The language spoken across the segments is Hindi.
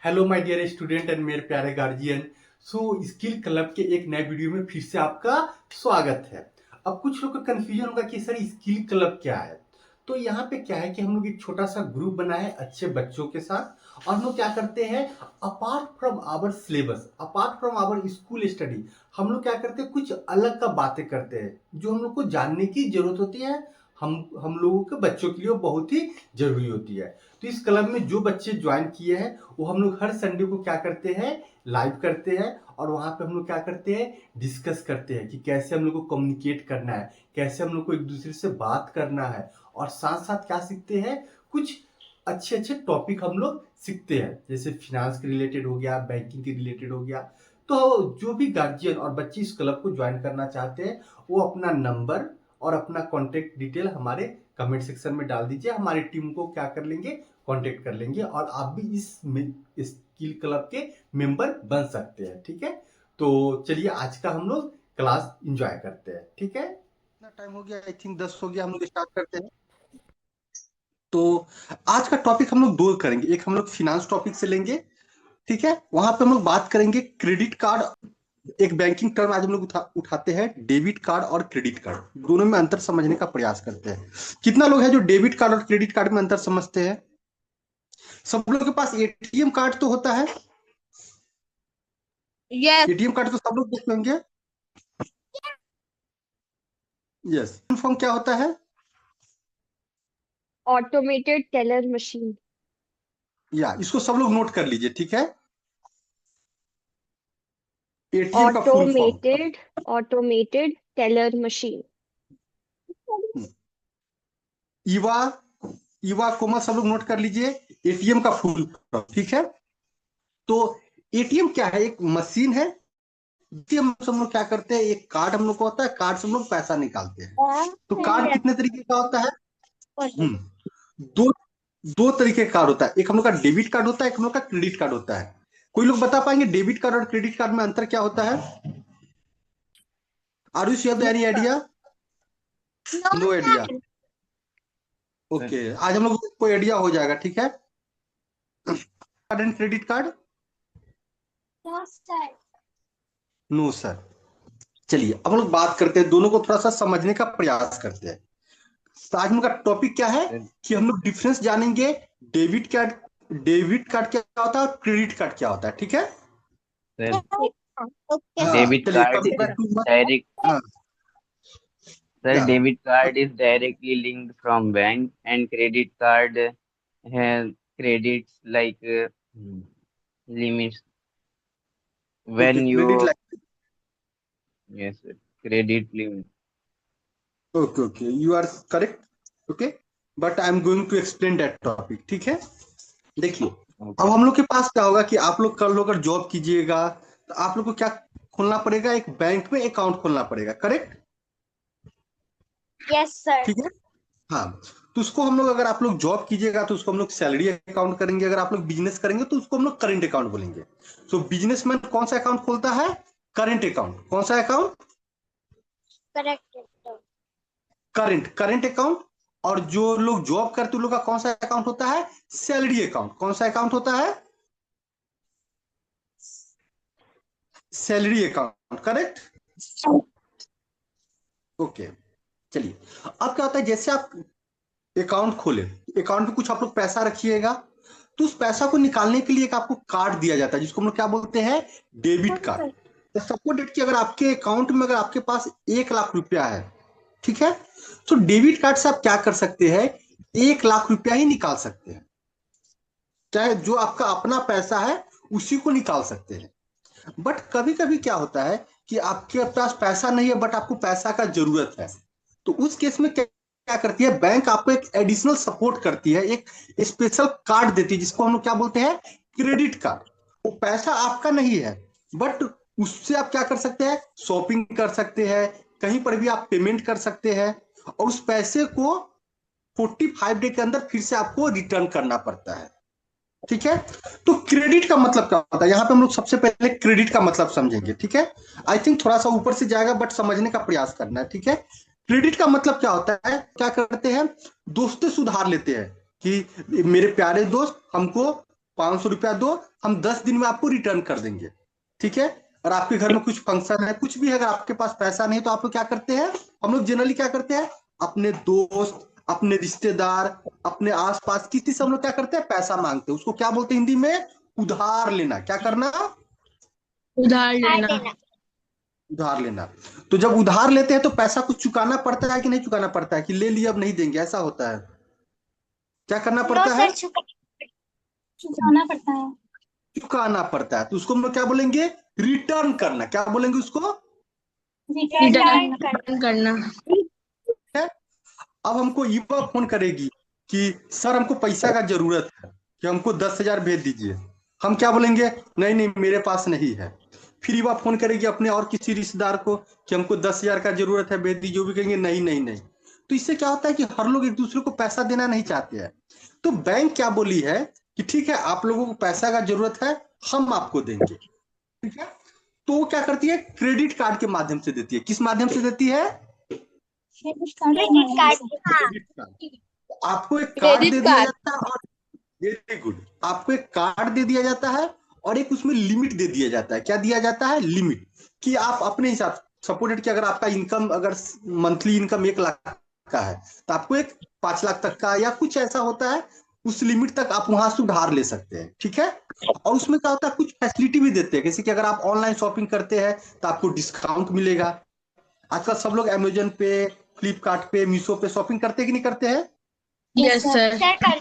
Hello my dear student and मेरे प्यारे गार्जियन। स्किल क्लब के एक नए वीडियो में फिर से आपका स्वागत है। अब कुछ लोग का कंफ्यूजन होगा कि सर स्किल क्लब क्या है। तो यहाँ पे क्या है कि हम लोग एक छोटा सा ग्रुप बनाए हैं अच्छे बच्चों के साथ, और हम लोग क्या करते हैं, apart from our syllabus, apart from our school study, हम लोग क्या करते हैं, कुछ अलग का बातें करते हैं जो हम लोग को जानने की जरूरत होती है। हम लोगों के बच्चों के लिए वो बहुत ही जरूरी होती है। तो इस क्लब में जो बच्चे ज्वाइन किए हैं वो हम लोग हर संडे को क्या करते हैं, लाइव करते हैं, और वहां पे हम लोग क्या करते हैं, डिस्कस करते हैं कि कैसे हम लोग को कम्युनिकेट करना है, कैसे हम लोग को एक दूसरे से बात करना है, और साथ साथ क्या सीखते हैं, कुछ अच्छे अच्छे टॉपिक हम लोग सीखते हैं, जैसे फिनांस के रिलेटेड हो गया, बैंकिंग के रिलेटेड हो गया। तो जो भी गार्जियन और बच्चे इस क्लब को ज्वाइन करना चाहते हैं वो अपना नंबर और अपना कॉन्टेक्ट डिटेल हमारे कमेंट सेक्शन में डाल दीजिए। हमारी टीम को क्या कर लेंगे, कांटेक्ट कर लेंगे, और आप भी इस स्किल क्लब के मेंबर बन सकते हैं। ठीक है, तो चलिए आज का हम लोग क्लास एंजॉय करते हैं। ठीक है, इतना टाइम हो गया, आई थिंक 10 हो गया, हम लोग स्टार्ट करते हैं। तो आज का टॉपिक हम लोग दो करेंगे। एक हम लोग फिनांस टॉपिक से लेंगे, ठीक है। वहां पे हम लोग बात करेंगे क्रेडिट कार्ड। एक बैंकिंग टर्म आज हम लोग उठाते हैं, डेबिट कार्ड और क्रेडिट कार्ड। दोनों में अंतर समझने का प्रयास करते हैं। कितना लोग हैं जो डेबिट कार्ड और क्रेडिट कार्ड में अंतर समझते हैं? सब लोग के पास एटीएम कार्ड तो होता है। यस। एटीएम कार्ड तो सब लोग देखते होंगे। यस, फॉर्म क्या होता है? Automated teller machine. या इसको सब लोग नोट कर लीजिए, ठीक है। एटीएम का full form. Automated automated teller machine. Eva, Eva comma सब लोग नोट कर लीजिए। एटीएम का फुल फॉर्म, ठीक है। तो एटीएम क्या है? एक मशीन है। एटीएम सब लोग क्या करते हैं, एक कार्ड हम लोग को होता है, कार्ड से हम लोग पैसा निकालते हैं। तो कार्ड कितने तरीके का होता है? हम्म दो दो तरीके का कार्ड होता है। एक हम लोग का डेबिट कार्ड होता है, एक हम लोग का क्रेडिट कार्ड होता है। कोई लोग बता पाएंगे डेबिट कार्ड और क्रेडिट कार्ड में अंतर क्या होता है? Are you have any idea? No idea. Okay, आज हम लोग को आइडिया हो जाएगा, ठीक है। Card and credit card, no sir. चलिए अब हम लोग बात करते हैं, दोनों को थोड़ा सा समझने का प्रयास करते हैं। तो आज हम लोग का टॉपिक क्या है कि हम लोग डिफरेंस जानेंगे। डेबिट कार्ड, डेबिट कार्ड क्या होता है और क्रेडिट कार्ड क्या होता है, ठीक है। सर, हाँ डेबिट चलिए, card compare is too much. Direct हाँ, सर या debit card is directly linked from bank and credit card has credits like limits okay, when credit you like. yes sir, credit limit. Okay okay, you are correct. Okay, but I am going to explain that topic, ठीक है। देखिए, अब Okay. हम लोग के पास क्या होगा कि आप लोग कल अगर जॉब कीजिएगा तो आप लोग को क्या खोलना पड़ेगा? एक बैंक में अकाउंट खोलना पड़ेगा, करेक्ट। Yes sir. ठीक है, हाँ। तो उसको हम लोग, अगर आप लोग जॉब कीजिएगा तो उसको हम लोग सैलरी अकाउंट करेंगे, अगर आप लोग बिजनेस करेंगे तो उसको हम लोग करेंट अकाउंट बोलेंगे। तो बिजनेसमैन कौन सा अकाउंट खोलता है? Current account. कौन सा account? Correct. Current, current account. और जो लोग जॉब करते हैं उन लोग का कौन सा अकाउंट होता है? Salary account. कौन सा अकाउंट होता है? Salary account, correct. ओके, चलिए। अब क्या होता है, जैसे आप अकाउंट खोले, अकाउंट में कुछ आप लोग पैसा रखिएगा, तो उस पैसा को निकालने के लिए एक आपको कार्ड दिया जाता है जिसको हम लोग क्या बोलते हैं? Debit card. तो सपोज डेट कि अगर आपके अकाउंट में, अगर आपके पास 1 लाख रुपया है, ठीक है, तो डेबिट कार्ड से आप क्या कर सकते हैं? 1 लाख रुपया ही निकाल सकते हैं। चाहे जो आपका अपना पैसा है उसी को निकाल सकते हैं। बट कभी कभी क्या होता है कि आपके पास पैसा नहीं है बट आपको पैसा का जरूरत है। तो उस केस में क्या क्या करती है बैंक? आपको एक एडिशनल सपोर्ट करती है, एक स्पेशल कार्ड देती है जिसको हम लोग क्या बोलते हैं? Credit card. वो पैसा आपका नहीं है, बट उससे आप क्या कर सकते हैं? शॉपिंग कर सकते हैं, कहीं पर भी आप पेमेंट कर सकते हैं, और उस पैसे को 45 डे के अंदर फिर से आपको रिटर्न करना पड़ता है, ठीक है। तो क्रेडिट का मतलब क्या होता है? यहाँ पे हम लोग सबसे पहले क्रेडिट का मतलब समझेंगे, ठीक है। आई थिंक थोड़ा सा ऊपर से जाएगा बट समझने का प्रयास करना है, ठीक है। क्रेडिट का मतलब क्या होता है? क्या करते हैं, दोस्तों से उधार लेते हैं कि मेरे प्यारे दोस्त हमको 500 रुपया दो, हम 10 दिन में आपको रिटर्न कर देंगे। ठीक है, और आपके घर में कुछ फंक्शन है, कुछ भी है, अगर आपके पास पैसा नहीं तो आप लोग क्या करते हैं, हम लोग जनरली क्या करते हैं, अपने दोस्त, अपने रिश्तेदार, अपने आसपास किसी से हम लोग क्या करते हैं, पैसा मांगते हैं। उसको क्या बोलते हैं हिंदी में, उधार लेना। क्या करना, उधार उधार लेना। लेना। उधार लेना। तो जब उधार लेते हैं तो पैसा कुछ चुकाना पड़ता है कि नहीं चुकाना पड़ता है, कि ले लिया अब नहीं देंगे, ऐसा होता है? क्या करना नो पड़ता है, सर, चुकाना पड़ता है। चुकाना पड़ता है। तो उसको हम लोग क्या बोलेंगे, रिटर्न करना। क्या बोलेंगे उसको, रिटर्न करना। रिटर्न करना। है? अब हमको युवा फोन करेगी कि सर हमको पैसा का जरूरत है, कि हमको 10,000 भेज दीजिए। हम क्या बोलेंगे, नहीं नहीं मेरे पास नहीं है। फिर युवा फोन करेगी अपने और किसी रिश्तेदार को कि हमको 10,000 का जरूरत है, भेज दीजिए। वो भी कहेंगे नहीं नहीं नहीं। तो इससे क्या होता है कि हर लोग एक दूसरे को पैसा देना नहीं चाहते हैं। तो बैंक क्या बोली है कि ठीक है, आप लोगों को पैसा का जरूरत है, हम आपको देंगे। ठीक है, तो वो क्या करती है, क्रेडिट कार्ड के माध्यम से देती है। किस माध्यम से देती है, क्रेडिट कार्ड। Credit card. आपको एक कार्ड दे क्रेडिट दिया कार्ड। जाता है, और वेरी गुड, आपको एक कार्ड दे दिया जाता है और एक उसमें लिमिट दे दिया जाता है। क्या दिया जाता है, लिमिट, कि आप अपने हिसाब, सपोर्टेड कि अगर आपका इनकम, अगर मंथली इनकम 1 लाख का है, तो आपको एक 5 लाख तक का या कुछ ऐसा होता है, उस लिमिट तक आप वहां से उधार ले सकते हैं। ठीक है, और उसमें क्या होता है, कुछ फैसिलिटी भी देते हैं, जैसे कि अगर आप ऑनलाइन शॉपिंग करते हैं तो आपको डिस्काउंट मिलेगा। आजकल सब लोग अमेजन पे, फ्लिपकार्ट पे, मीशो पे शॉपिंग करते कि नहीं करते हैं? Yes sir. सर कर।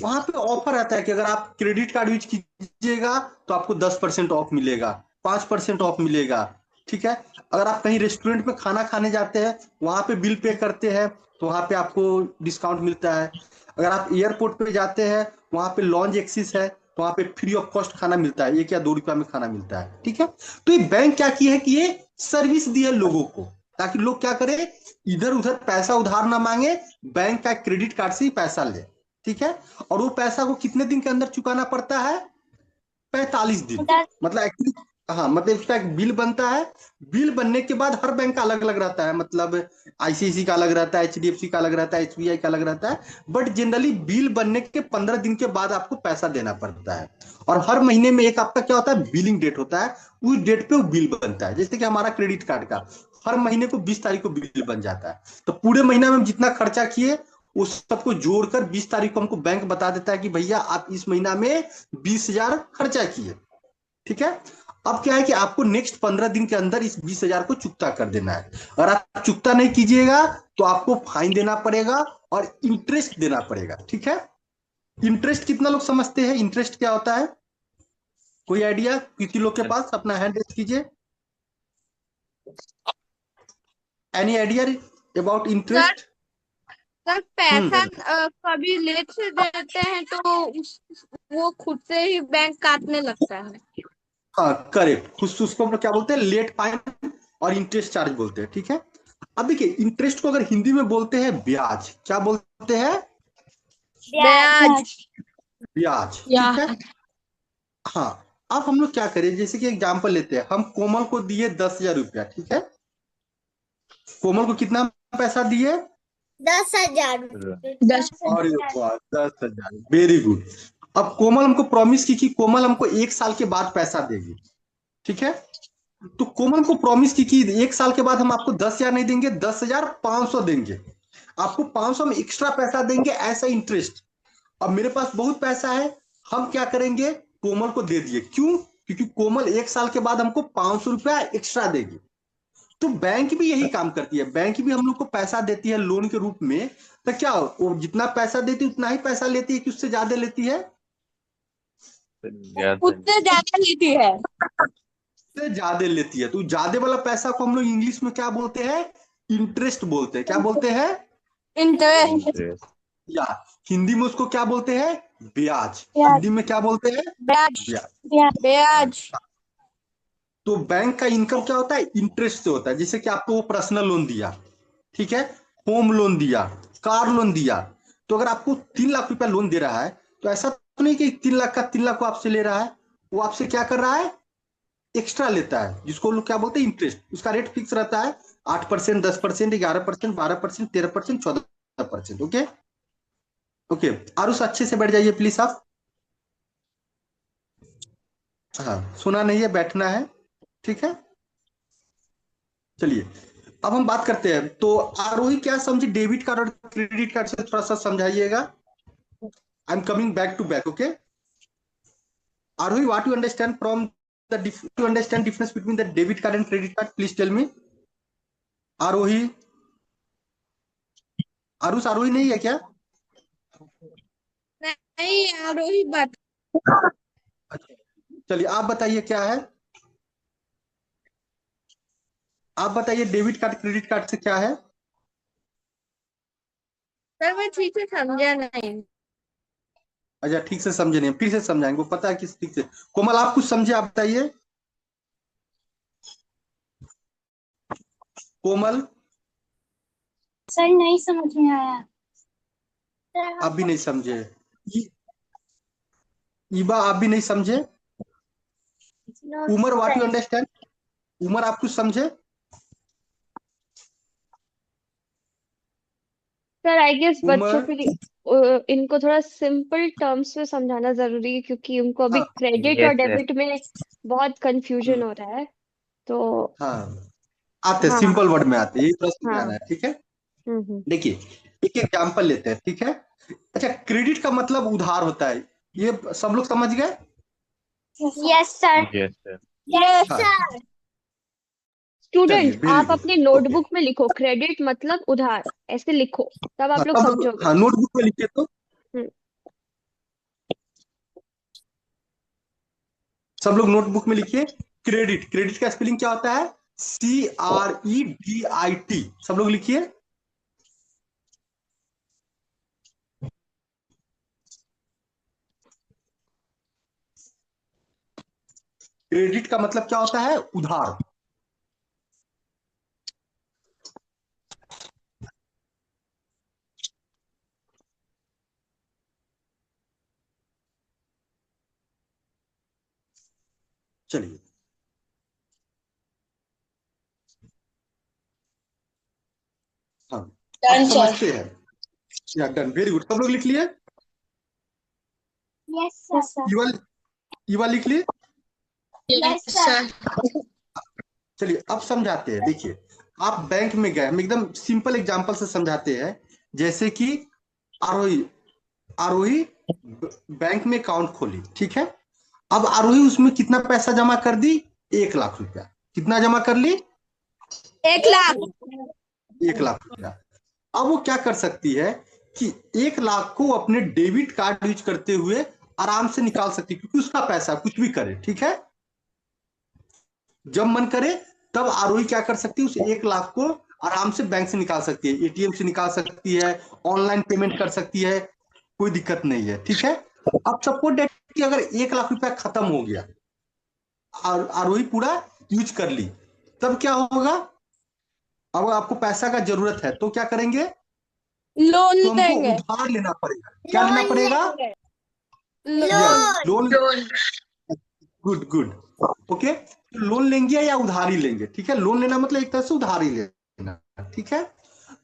वहां पे ऑफर आता है कि अगर आप क्रेडिट कार्ड यूज कीजिएगा तो आपको 10% ऑफ मिलेगा, 5% ऑफ मिलेगा। ठीक है, अगर आप कहीं रेस्टोरेंट में खाना खाने जाते हैं, वहां पे बिल पे करते हैं, तो वहां पे आपको डिस्काउंट मिलता है। अगर आप एयरपोर्ट पे जाते हैं, वहां पे लॉन्ज एक्सिस है, तो वहां पे फ्री ऑफ कॉस्ट खाना मिलता है, 1 या 2 रुपया में खाना मिलता है। ठीक है, तो ये बैंक क्या की है कि ये सर्विस दी है लोगों को, ताकि लोग क्या करें, इधर उधर पैसा उधार ना मांगे, बैंक का क्रेडिट कार्ड से ही पैसा ले। ठीक है, और वो पैसा को कितने दिन के अंदर चुकाना पड़ता है, 45 दिन। मतलब एक्चुअली, हाँ, मतलब उसका एक बिल बनता है। बिल बनने के बाद हर बैंक का अलग अलग रहता है, मतलब आईसीआईसी का अलग रहता है, एचडीएफसी का अलग रहता है, एसबीआई का अलग रहता है। बट जनरली बिल बनने के 15 दिन के बाद आपको पैसा देना पड़ता है। और हर महीने में एक आपका क्या होता है, बिलिंग डेट होता है, उस डेट पे वो बिल बनता है। जैसे कि हमारा क्रेडिट कार्ड का हर महीने को 20 तारीख को बिल बन जाता है, तो पूरे महीना में हम जितना खर्चा किए उस सबको जोड़कर 20 तारीख को हमको बैंक बता देता है कि भैया आप इस महीना में 20,000 खर्चा किए। ठीक है, अब क्या है कि आपको नेक्स्ट 15 दिन के अंदर इस 20,000 को चुकता कर देना है। अगर आप चुकता नहीं कीजिएगा तो आपको फाइन देना पड़ेगा और इंटरेस्ट देना पड़ेगा। ठीक है, इंटरेस्ट कितना लोग समझते हैं, इंटरेस्ट क्या होता है, कोई आइडिया किसी लोग के पास, अपना हैंड रेज कीजिए। Any idea about interest? Sir पैसा कभी लेट से देते हैं तो वो खुद से ही बैंक काटने लगता है। हाँ करेक्ट, खुद उसको हम लोग क्या बोलते हैं, लेट फाइन और इंटरेस्ट चार्ज बोलते हैं। ठीक है, अब देखिए इंटरेस्ट को अगर हिंदी में बोलते हैं ब्याज। क्या बोलते हैं, ब्याज। ब्याज। या ठीक है, हाँ। अब हम लोग क्या करें, जैसे कि एग्जाम्पल लेते हैं, हम कोमल को दिए 10,000 रुपया। ठीक है, कोमल को कितना पैसा दिए, 10,000। 10। अरे वाह, 10,000, वेरी गुड। अब कोमल हमको प्रॉमिस की कि कोमल हमको 1 साल के बाद पैसा देगी। ठीक है, तो कोमल को प्रॉमिस की कि 1 साल के बाद हम आपको 10,000 नहीं देंगे, 10,500 देंगे, आपको 500 में एक्स्ट्रा पैसा देंगे, ऐसा इंटरेस्ट। अब मेरे पास बहुत पैसा है, हम क्या करेंगे, कोमल को दे दिए। क्यों, क्योंकि कोमल 1 साल के बाद हमको 500 रुपया एक्स्ट्रा देगी। तो बैंक भी यही काम करती है, बैंक भी हम लोग को पैसा देती है लोन के रूप में। तो क्या वो जितना पैसा देती है उतना ही पैसा लेती है कि उससे ज्यादा लेती है, उससे ज्यादा लेती है। से ज्यादा लेती है। तो ज्यादा वाला पैसा को हम लोग इंग्लिश में क्या बोलते हैं, इंटरेस्ट बोलते हैं। क्या बोलते हैं, इंटरेस्ट। या हिंदी में उसको क्या बोलते हैं, ब्याज। हिंदी में क्या बोलते हैं, ब्याज। ब्याज। ब्याज। तो बैंक का इनकम क्या होता है, इंटरेस्ट से होता है। जैसे कि आपको वो पर्सनल लोन दिया, ठीक है, होम लोन दिया, कार लोन दिया, तो अगर आपको 3 लाख रुपया लोन दे रहा है, तो ऐसा तो नहीं कि 3 लाख का 3 लाख को आपसे ले रहा है, वो आपसे क्या कर रहा है, एक्स्ट्रा लेता है, जिसको लोग क्या बोलते हैं, इंटरेस्ट। उसका रेट फिक्स रहता है, 8%, 10%, 11%, 12%, 13%, 14%। ओके ओके, आरुष अच्छे से बैठ जाइए प्लीज आप। हाँ, सुना नहीं है, बैठना है। ठीक है, चलिए अब हम बात करते हैं। तो आरोही क्या समझी डेबिट कार्ड और क्रेडिट कार्ड से, थोड़ा सा समझाइएगा। I am coming back to back, okay. Aarohi, what you understand from the to understand difference between the debit card and credit card, please tell me. Aarohi, Aarush Aarohi नहीं है क्या? नहीं आरोही बात। अच्छा, चलिए आप बताइए क्या है। आप बताइए डेबिट कार्ड क्रेडिट कार्ड से क्या है। सर मैं ठीक से समझा नहीं। अच्छा, ठीक से समझे नहीं, फिर से समझाएंगे, वो पता है किस ठीक से। कोमल, आप कुछ समझे, आप बताइए। कोमल, सर नहीं समझ में आया। आप भी नहीं समझे। ई- ईबा, आप भी नहीं समझे। Umar, what you understand. Umar, आप कुछ समझे। सर आई गेस बच्चों उमर, के लिए इनको थोड़ा सिंपल टर्म्स में समझाना जरूरी है क्योंकि उनको अभी हाँ क्रेडिट और यस सर। डेबिट में बहुत कंफ्यूजन हो रहा है। तो हाँ, आते हाँ सिंपल वर्ड में आते, यही थोड़ा समझाना हाँ। है, ठीक है। हम्म। देखिए, एक एग्जाम्पल लेते हैं, ठीक है। अच्छा, क्रेडिट का मतलब उधार होता है, ये सब लोग समझ गए। Yes sir. Yes sir. Yes हाँ, सर। चलिए, स्टूडेंट्स वेरी आप गुड, अपनी ओके। नोटबुक में लिखो क्रेडिट मतलब उधार, ऐसे लिखो तब हाँ, आप लोग सब लोग समझोगे। हाँ नोटबुक में लिखिए तो। हम्म। सब लोग नोटबुक में लिखिए। क्रेडिट, क्रेडिट का स्पेलिंग क्या होता है? CREDIT, सब लोग लिखिए। क्रेडिट का मतलब क्या होता है? उधार। चलिए, हाँ, आप समझते हैं या डन, वेरी गुड, सब लोग लिख लिए। Yes sir. युवा, युवा लिख लिए। Yes sir. चलिए अब समझाते हैं, देखिए। आप बैंक में गए, हम एकदम सिंपल एग्जांपल से समझाते हैं। जैसे कि आरोही, आरोही बैंक में अकाउंट खोली, ठीक है। अब आरोही उसमें कितना पैसा जमा कर दी? 1 लाख रुपया। कितना जमा कर ली? 1 लाख। 1 लाख रुपया। अब वो क्या कर सकती है कि 1 लाख को अपने डेबिट कार्ड यूज करते हुए आराम से निकाल सकती है, क्योंकि उसका पैसा, कुछ भी करे, ठीक है। जब मन करे तब आरोही क्या कर सकती है, उस 1 लाख को आराम से बैंक से निकाल सकती है, ATM से निकाल सकती है, ऑनलाइन पेमेंट कर सकती है, कोई दिक्कत नहीं है, ठीक है। अब सपोज डेट कि अगर 1 लाख रुपया खत्म हो गया और आरोही पूरा यूज कर ली, तब क्या होगा? अब आपको पैसा का जरूरत है तो क्या करेंगे? लोन तो हमको लेंगे। उधार लेना पड़ेगा। क्या लेना लोन पड़ेगा? लेंगे। Yes, loan. Loan. Good good, okay. तो लोन लेंगे या उधारी लेंगे, ठीक है। लोन लेना मतलब एक तरह से उधारी लेना, ठीक है।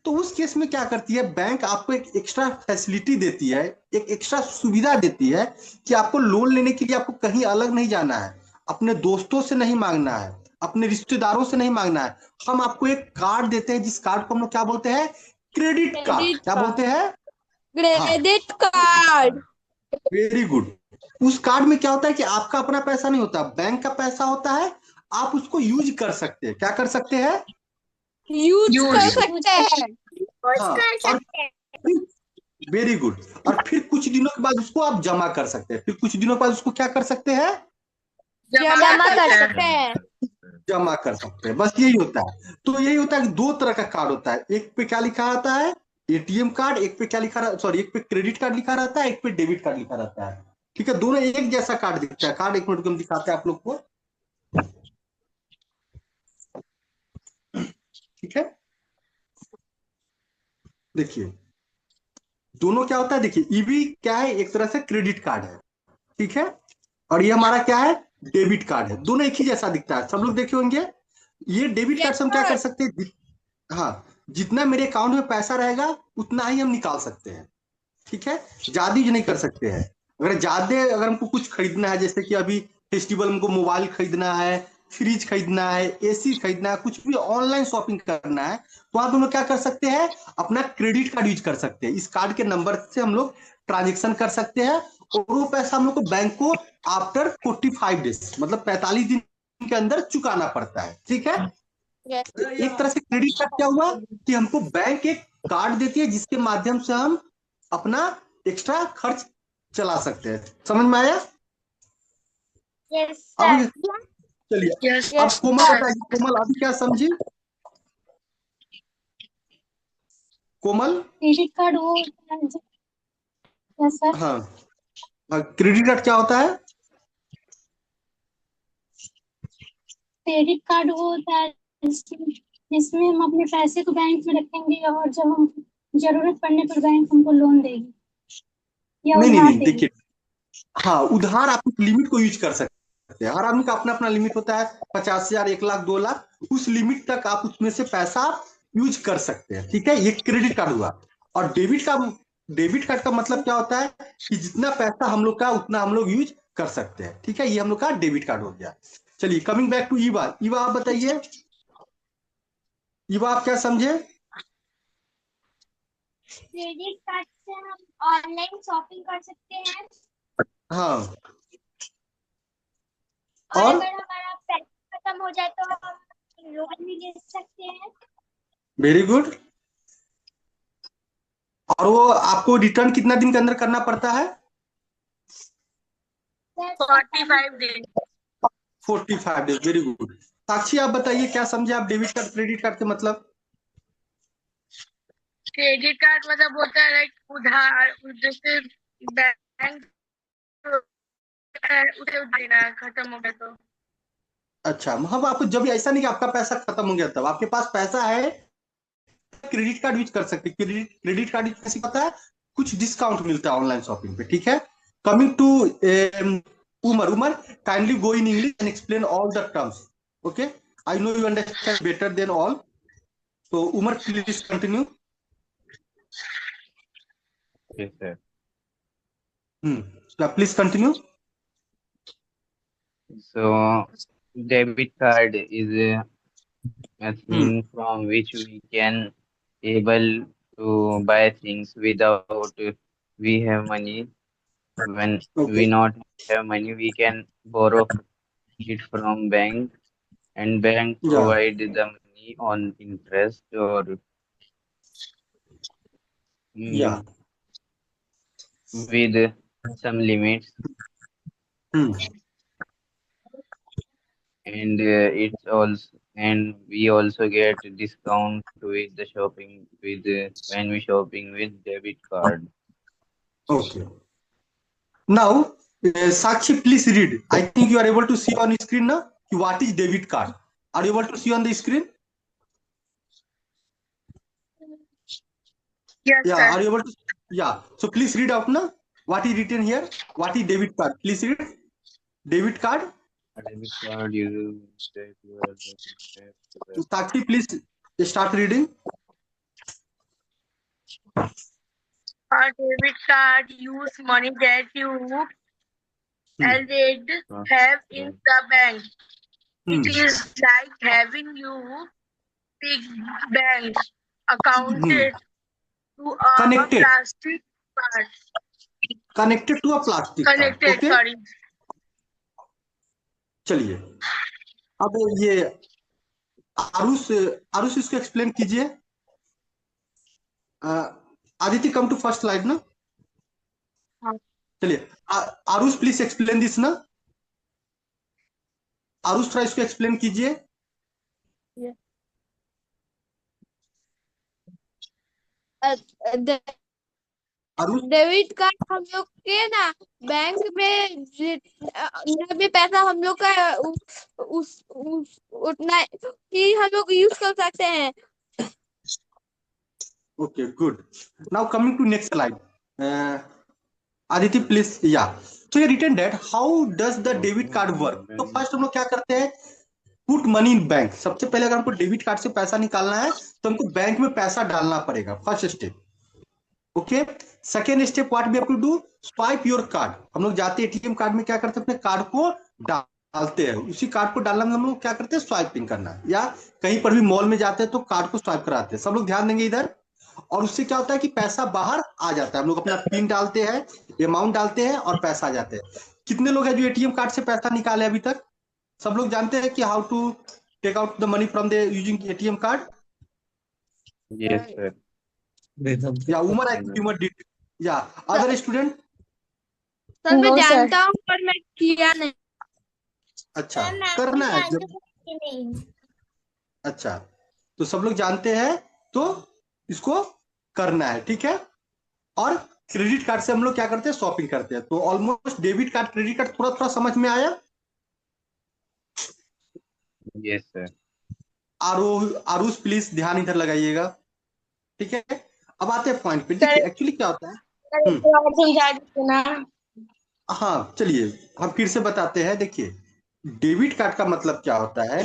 तो उस केस में क्या करती है बैंक, आपको एक एक्स्ट्रा फैसिलिटी देती है, एक एक्स्ट्रा सुविधा देती है कि आपको लोन लेने के लिए आपको कहीं अलग नहीं जाना है, अपने दोस्तों से नहीं मांगना है, अपने रिश्तेदारों से नहीं मांगना है। हम आपको एक कार्ड देते हैं, जिस कार्ड को हम लोग क्या बोलते हैं? Credit card. क्रेडिट क्या बोलते कार्ड। हैं? हाँ, क्रेडिट कार्ड। Very good. उस कार्ड में क्या होता है कि आपका अपना पैसा नहीं होता, बैंक का पैसा होता है। आप उसको यूज कर सकते हैं। क्या कर सकते हैं? यूज कर सकते हैं। हाँ, कर और सकते हैं। Very good. और फिर कुछ दिनों के बाद उसको आप जमा कर सकते हैं, फिर कुछ दिनों के बाद उसको क्या कर सकते हैं? जमा कर सकते हैं। जमा कर सकते हैं, बस यही होता है। तो यही होता है कि दो तरह का कार्ड होता है, एक पे क्या लिखा रहता है? ATM card. एक पे क्या लिखा, सॉरी, एक पे क्रेडिट कार्ड लिखा रहता है, एक पे डेबिट कार्ड लिखा रहता है, ठीक है। दोनों एक जैसा कार्ड दिखता है। कार्ड एक मिनट को हम दिखाते हैं आप लोग को, ठीक है। देखिए, दोनों क्या होता है, देखिए EB क्या है, एक तरह से क्रेडिट कार्ड है, ठीक है। और ये हमारा क्या है? डेबिट कार्ड है। दोनों एक ही जैसा दिखता है, सब लोग देखे होंगे। ये डेबिट कार्ड यस से हम क्या कर सर। सकते हैं? हाँ, जितना मेरे अकाउंट में पैसा रहेगा उतना ही हम निकाल सकते हैं, ठीक है। ज्यादा यूज नहीं कर सकते हैं। अगर ज्यादा, अगर हमको कुछ खरीदना है, जैसे कि अभी फेस्टिवल हमको मोबाइल खरीदना है, फ्रिज खरीदना है, एसी खरीदना है, कुछ भी ऑनलाइन शॉपिंग करना है, तो आप हम लोग क्या कर सकते हैं, अपना क्रेडिट कार्ड यूज कर सकते हैं। इस कार्ड के नंबर से हम लोग ट्रांजेक्शन कर सकते हैं, और वो पैसा हम लोग को बैंक को आफ्टर 45 डेज, मतलब 45 दिन के अंदर चुकाना पड़ता है। ठीक है, Yes. एक तरह से क्रेडिट कार्ड क्या हुआ कि हमको बैंक एक कार्ड देती है जिसके माध्यम से हम अपना एक्स्ट्रा खर्च चला सकते हैं। समझ में आया? यस अब सर। चलिए, Yes. अब कोमल बताइए, कोमल अभी क्या समझी? कोमल? क्रेडिट कार्ड वो होता है यस सर। हाँ, क्रेडिट कार्ड क्या होता है? क्रेडिट कार्ड वो होता है जिसमें हम अपने पैसे को बैंक में रखेंगे और जब हम जरूरत पड़ने पर बैंक हमको लोन देगी या नहीं नहीं उधार नहीं, देगी। देखिए, हाँ, उधार आप उस लिमिट को यूज कर सकते हैं। हर आदमी का अपना अपना लिमिट होता है, 50,000, 1 लाख, 2 लाख, उस लिमिट तक आप उसमें से पैसा यूज कर सकते हैं। ठीक है, ये क्रेडिट कार्ड हुआ। और डेबिट कार्ड का मतलब क्या होता है कि जितना पैसा हम लोग का उतना हम लोग यूज कर सकते हैं। ठीक है, ये हम लोग का डेबिट कार्ड हो गया। चलिए, coming back to Eva. Eva आप बताइए, ईवा आप क्या समझे? क्रेडिट कार्ड से हम ऑनलाइन शॉपिंग कर सकते हैं हाँ, और और अगर हमारा पैसा खत्म हो जाए तो हम लोन भी ले सकते हैं। Very good. और वो आपको रिटर्न कितना दिन के अंदर करना पड़ता है? 45 days. 45 days. Very good. Sakshi आप बताइए, क्या समझे आप डेबिट कार्ड क्रेडिट कार्ड के मतलब? क्रेडिट कार्ड मतलब होता है लाइक उधार, जैसे बैंक उसे देना है, खत्म हो गया तो। अच्छा, मतलब आपको जब भी ऐसा नहीं कि आपका पैसा खत्म हो गया, तब आपके पास पैसा है, क्रेडिट कार्ड यूज कर सकते हैं। क्रेडिट कार्ड यूज कैसे होता है? कुछ डिस्काउंट मिलता है ऑनलाइन शॉपिंग पे। ठीक है, coming to Umar. Umar, kindly go in English and explain all the terms. Okay, I know you understand better than all, तो Umar please continue. Yes, sir. Please continue. So, debit card is a thing from which we can able to buy things without we have money. When okay, we not have money, we can borrow it from bank, and bank या provide the money on interest or या with some limits, and it's also, and we also get discount with the shopping with when we shopping with debit card. Okay. Now, Sakshi, please read. I think you are able to see on screen now. What is debit card? Are you able to see on the screen? Yes, Yeah. sir. Are you able to? Yeah. So please read out now. What is written here? What is debit card? Please read. Debit card. A debit card you that you are Sakshi, please start reading. A debit card use money that you already have in the bank. It is like having you big bank accounted to a Connected. plastic card. Connected to a plastic card. Connected, Okay. sorry. चलिए, अब ये आरुष आरुष इसको एक्सप्लेन कीजिए। Aditya, come to first slide ना। हाँ। चलिए, आरुष प्लीज एक्सप्लेन दिस ना। आरुष थोड़ा इसको एक्सप्लेन कीजिए। आरुष, डेबिट कार्ड हम लोग के ना बैंक में जितना भी पैसा हम लोग का उतना ही हम लोग यूज कर सकते हैं। okay, good. Now coming to next slide. Aditi, please. Yeah. So you written that how does the debit card work? तो फर्स्ट हम लोग क्या करते हैं? Put money in bank. सबसे पहले अगर हमको डेबिट कार्ड से पैसा निकालना है तो हमको बैंक में पैसा डालना पड़ेगा, first step. Okay, second step what we have to do, swipe your card. हम लोग जाते हैं एटीएम कार्ड में, क्या करते हैं, अपने कार्ड को डालते हैं। उसी कार्ड को डालना में हम लोग क्या करते हैं, स्वाइपिंग करना, या कहीं पर भी मॉल में जाते हैं तो कार्ड को स्वाइप कराते हैं। सब लोग ध्यान देंगे इधर। और उससे क्या होता है कि पैसा बाहर आ जाता है। हम लोग अपना पिन डालते हैं, अमाउंट डालते हैं और पैसा आ जाते हैं। कितने लोग हैं जो एटीएम कार्ड से पैसा निकाले अभी तक? सब लोग जानते हैं कि how to take out the money from the using ATM card? Yes, sir. या Umar, I think Umar did, या अदर स्टूडेंट? सर मैं No, sir. जानता हूँ पर मैं किया नहीं। अच्छा, करना है जब, अच्छा, तो सब लोग जानते हैं तो इसको करना है, ठीक है। और क्रेडिट कार्ड से हम लोग क्या करते हैं, शॉपिंग करते हैं। तो almost debit card credit card थोड़ा थोड़ा समझ में आया। Yes, sir. आरुष प्लीज ध्यान इधर लगाइएगा, ठीक है। अब आते हैं पॉइंट पे। देखिए एक्चुअली क्या होता है, समझा दीजिए ना। हाँ चलिए हम फिर से बताते हैं। देखिए डेबिट कार्ड का मतलब क्या होता है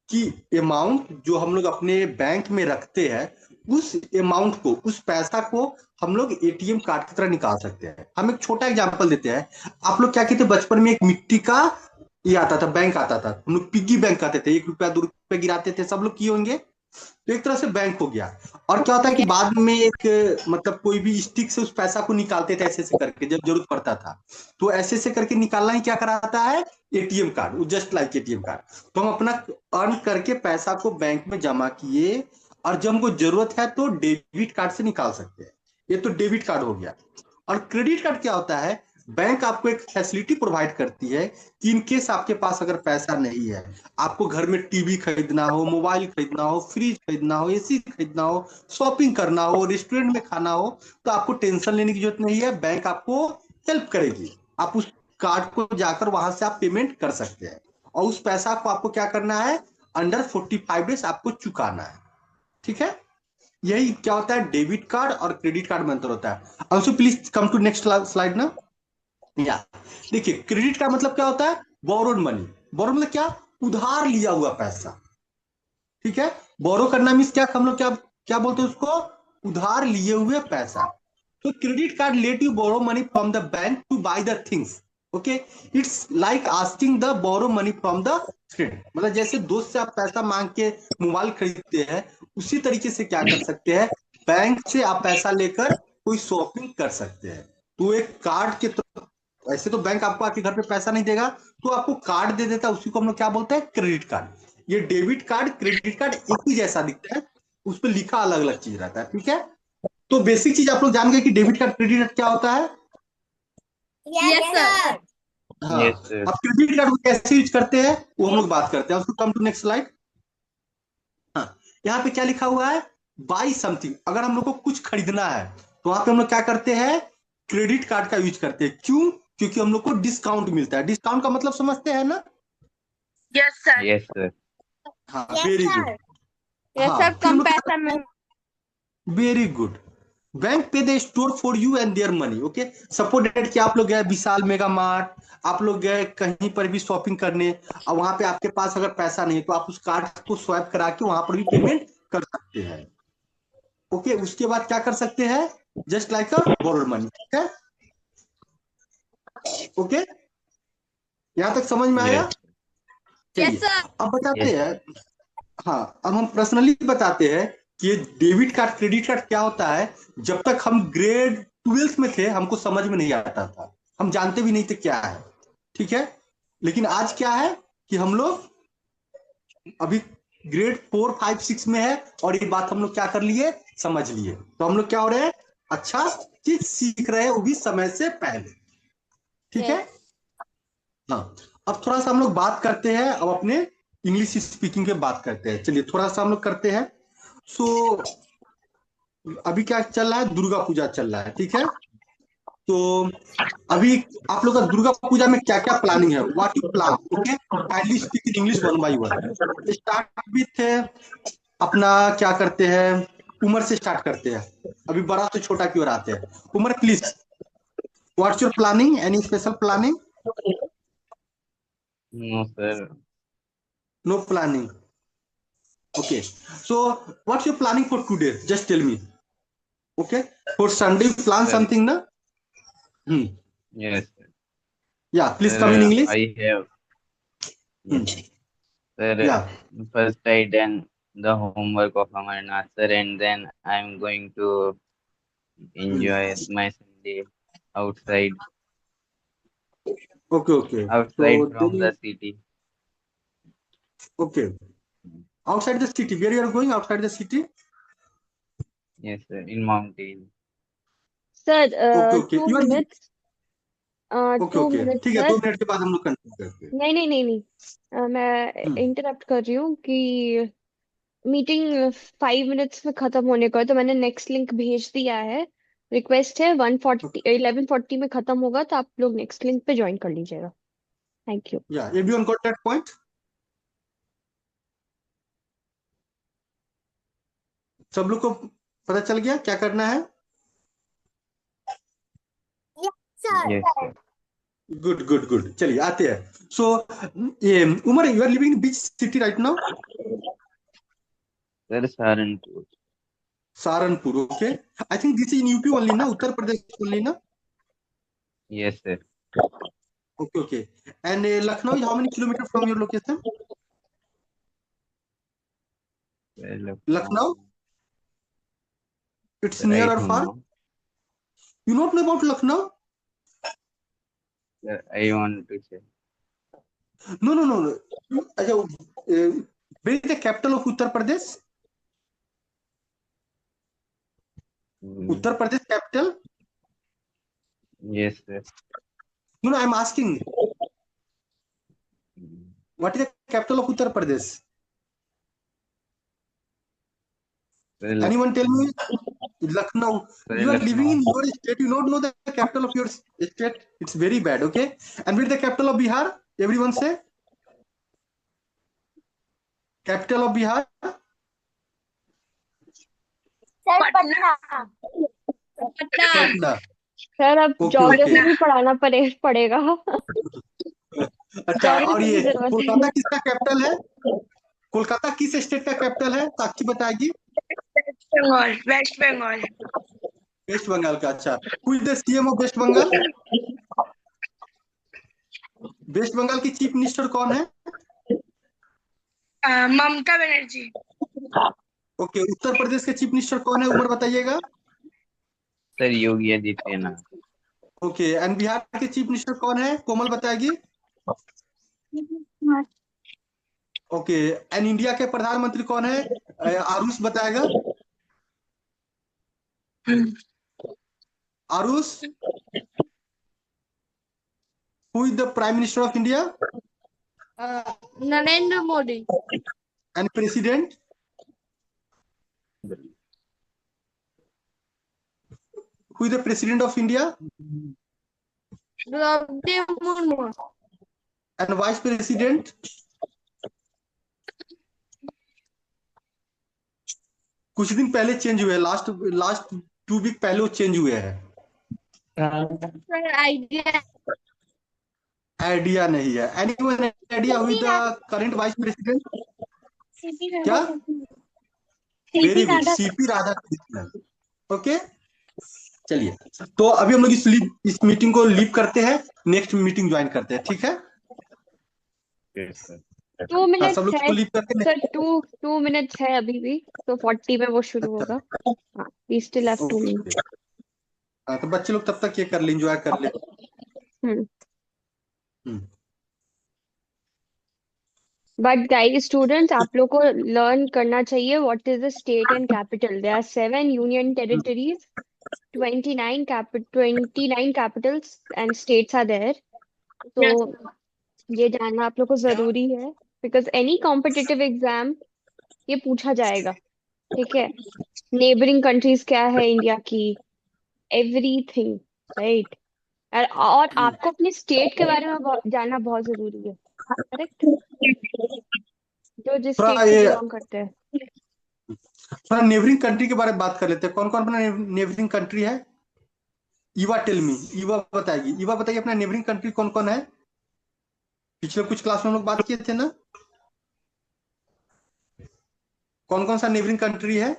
कि अमाउंट जो हम लोग अपने बैंक में रखते हैं, उस अमाउंट को, उस पैसा को हम लोग एटीएम कार्ड की तरह निकाल सकते हैं। हम एक छोटा एग्जांपल देते हैं। आप लोग क्या कहते हैं, बचपन में एक मिट्टी का ये आता था, बैंक आता था, हम लोग पिग्गी बैंक कहते थे, 1 रुपया 2 रुपया गिराते थे, सब लोग किए होंगे। तो एक तरह से बैंक हो गया। और क्या होता है कि बाद में एक मतलब कोई भी स्टिक से उस पैसा को निकालते थे ऐसे ऐसे करके, जब जरूरत पड़ता था। तो ऐसे ऐसे करके निकालना ही क्या कराता है, ATM card, just like ATM card. तो हम अपना अर्न करके पैसा को बैंक में जमा किए, और जब हमको जरूरत है तो डेबिट कार्ड से निकाल सकते हैं। ये तो डेबिट कार्ड हो गया। और क्रेडिट कार्ड क्या होता है, बैंक आपको एक फैसिलिटी प्रोवाइड करती है कि इनकेस आपके पास अगर पैसा नहीं है, आपको घर में टीवी खरीदना हो, मोबाइल खरीदना हो, फ्रिज खरीदना हो, एसी खरीदना हो, शॉपिंग करना हो, रेस्टोरेंट में खाना हो, तो आपको टेंशन लेने की जरूरत नहीं है, बैंक आपको हेल्प करेगी। आप उस कार्ड को जाकर वहां से आप पेमेंट कर सकते हैं। और उस पैसा को आपको क्या करना है, अंडर 45 डेज आपको चुकाना है, ठीक है। यही क्या होता है, डेबिट कार्ड और क्रेडिट कार्ड में अंतर होता है। Also please come to next slide ना। या देखिए क्रेडिट का मतलब क्या होता है, बोरोड मनी। बोरो मतलब क्या, उधार लिया हुआ पैसा, ठीक है। बोरो करना मीन्स क्या, हम लोग क्या क्या बोलते हैं उसको, उधार लिए हुए पैसा। तो credit card let you borrow money from the bank to buy the things, okay. It's like asking the borrow money from the friend. मतलब जैसे दोस्त से आप पैसा मांग के मोबाइल खरीदते हैं, उसी तरीके से क्या कर सकते हैं, बैंक से आप पैसा लेकर कोई शॉपिंग कर सकते हैं। तो एक कार्ड के, ऐसे तो बैंक आपको आके घर पे पैसा नहीं देगा, तो आपको कार्ड दे देता है, उसी को हम लोग क्या बोलते हैं, क्रेडिट कार्ड। ये डेबिट कार्ड क्रेडिट कार्ड एक ही जैसा दिखता है, उस पर लिखा अलग अलग चीज रहता है, ठीक है। तो बेसिक चीज आप लोग जान गए कि डेबिट कार्ड क्रेडिट कार्ड क्या होता है। Yes sir. हाँ, Yes, sir. अब क्रेडिट कार्ड को कैसे यूज करते हैं वो हम लोग बात करते हैं। उसको कम टू नेक्स्ट स्लाइड। हाँ, यहाँ पे क्या लिखा हुआ है, बाई समथिंग। अगर हम लोग को कुछ खरीदना है तो वहां पे हम लोग क्या करते हैं, क्रेडिट कार्ड का यूज करते हैं। क्यों, क्योंकि हम लोग को डिस्काउंट मिलता है। डिस्काउंट का मतलब समझते हैं ना। Yes sir. Yes, sir. हाँ वेरी गुड। ये हाँ सब फिर हम कम लोग क्या पैसा में। Very good. बैंक पे they store for you and their money, okay. Suppose date कि आप लोग गए विशाल मेगा मार्ट, आप लोग गए कहीं पर भी शॉपिंग करने, और वहां पे आपके पास अगर पैसा नहीं है तो आप उस कार्ड को स्वाइप करा के वहां पर भी पेमेंट कर सकते हैं, ओके। उसके बाद क्या कर सकते हैं, जस्ट लाइक अ बोरोड मनी, ठीक है, ओके। यहां तक समझ में आया। Yes. चलिए यस सर। अब बताते Yes. हैं। हाँ, अब हम पर्सनली बताते हैं कि ये डेबिट कार्ड क्रेडिट कार्ड क्या होता है। जब तक हम ग्रेड 12th में थे हमको समझ में नहीं आता था, हम जानते भी नहीं थे क्या है, ठीक है। लेकिन आज क्या है कि हम लोग अभी ग्रेड 4 5 6 में है, और ये बात हम लोग क्या कर लिए, समझ लिए। तो हम लोग क्या हो रहे हैं, अच्छा चीज सीख रहे हैं, वो भी समय से पहले, ठीक है। हाँ, अब थोड़ा सा हम लोग बात करते हैं, अब अपने इंग्लिश स्पीकिंग पे बात करते हैं। चलिए थोड़ा सा हम लोग करते हैं। सो अभी क्या चल रहा है, दुर्गा पूजा चल रहा है, ठीक है। तो अभी आप लोग का दुर्गा पूजा में क्या क्या प्लानिंग है, what you plan, okay. Kindly speak in English one by one. Start with अपना क्या करते हैं, उमर से स्टार्ट करते हैं, अभी बड़ा से छोटा की ओर आते हैं। Umar please, what's your planning, any special planning? No, sir. No planning, okay. So what's your planning for today, just tell me, Okay. For Sunday, you plan Sir, something, na? Hmm. yes, sir. Yeah. Please come in Sir, English. I have, Hmm. yes, sir. Yeah. First I done the homework of Amarnath, sir, and then I'm going to Hmm. enjoy my Sunday outside, Okay. Okay. outside So from then, the city. okay. Outside the city, where you are going? Outside the city? Yes, sir, in mountain. Sir Okay. Okay. Two You are. Minutes Okay. Two Okay. Minutes ठीक है, सर 2 मिनट के बाद हम लोग कंटिन्यू करते हैं। नहीं नहीं नहीं नहीं मैं हम्म। इंटरप्ट कर रही हूँ कि मीटिंग 5 मिनट्स में खत्म होने को है तो मैंने नेक्स्ट लिंक भेज दिया है। रिक्वेस्ट है 11:40 में खत्म होगा तो आप लोग नेक्स्ट लिंक पे ज्वाइन कर लीजिएगा। Thank you. Yeah. Everyone got that point? सब लोग को पता चल गया क्या करना है? Yes, sir. Good good good, चलिए आते हैं। सो ये Umar, you are living in beach city right now? Sir, Saharanpur. Saharanpur, okay. I think this is in UP only ना, उत्तर प्रदेश ओनली ना? Yes, sir. Okay okay. And Lucknow is how many kilometre from your location? Sir, Lucknow, it's sir, I near और don't far? know. You not know about Lucknow? Sir, I want to say. No no no. अच्छा, where is the capital of Uttar Pradesh? Uttar Pradesh capital? Yes, sir. No no, I am asking what is the capital of Uttar Pradesh? Sir, Anyone tell me? Lucknow. Sir, You are living Lucknow. in your state. You don't know the capital of your state. It's very bad. Okay. And where is the capital of Bihar? Everyone say. Capital of Bihar. Patna. Patna. Sir अब Okay, ज्योग्राफी okay. भी पढ़ाना पड़ेगा। अच्छा, और ज्योग्राफी ये की जरूरत कोलकाता है। किसका कैपिटल है? कोलकाता किस स्टेट का कैपिटल है? साक्षी बताएगी। Bengal. West Bengal. West Bengal का। अच्छा, who is the CM of West Bengal? West Bengal की चीफ मिनिस्टर कौन है? Mamata Banerjee. ओके, उत्तर प्रदेश के चीफ मिनिस्टर कौन है? उमर बताइएगा। Sir, Yogi Adityanath. Okay, and Bihar के चीफ मिनिस्टर कौन है? कोमल बताएगी। ओके, एंड इंडिया के प्रधानमंत्री कौन है? आरुष बताएगा। Aarush, who is the prime minister of India Narendra Modi. And president? Who is the president of India Draupadi Murmu. And vice president? कुछ दिन पहले चेंज हुए हैं, लास्ट 2 वीक पहले वो चेंज हुए हैं। Sir, idea. आइडिया नहीं है। Anyone idea who is the current vice president? क्या? Very good, CP Radhakrishnan. Okay, चलिए, तो अभी हम लोग इस मीटिंग को लीव करते हैं, नेक्स्ट मीटिंग ज्वाइन करते हैं, ठीक है? Yes, sir. 2 मिनट्स सब लोग है को लीव करते हैं। सर। 2 मिनट्स है अभी भी, तो 40 में वो शुरू होगा। हाँ, वी स्टिल हैव 2 मिनट्स। हाँ, तो बच्चे लोग तब तक ये कर ले, एंजॉय कर ले। बट गाइस स्टूडेंट्स, आप लोग को लर्न करना चाहिए what is the state and capital. There are 7 union territories, 29 capitals and states are there. तो ये जानना आप लोग को जरूरी है, बिकॉज एनी कॉम्पिटिटिव एग्जाम ये पूछा जाएगा। ठीक है, नेबरिंग कंट्रीज क्या है इंडिया की, एवरीथिंग, राइट। और आपको अपने स्टेट के बारे में जानना बहुत जरूरी है, करेक्ट, जो जिस थोड़ा स्टेट से ये बिलोंग करते हैं। थोड़ा नेबरिंग कंट्री के बारे में बात कर लेते हैं। कौन कौन अपना नेबरिंग कंट्री है? ईवा टेल मी, ईवा बताएगी। ईवा बताइए अपना नेबरिंग कंट्री कौन कौन है? पिछले कुछ क्लास में हम लोग बात किए थे ना, कौन कौन सा नेबरिंग कंट्री है?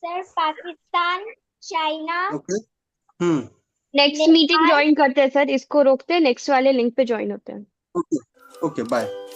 Sir Pakistan, China, okay. Hmm. Next meeting Nepal. Join करते हैं सर, इसको रोकते हैं, नेक्स्ट वाले लिंक पे ज्वाइन होते हैं। Okay okay bye.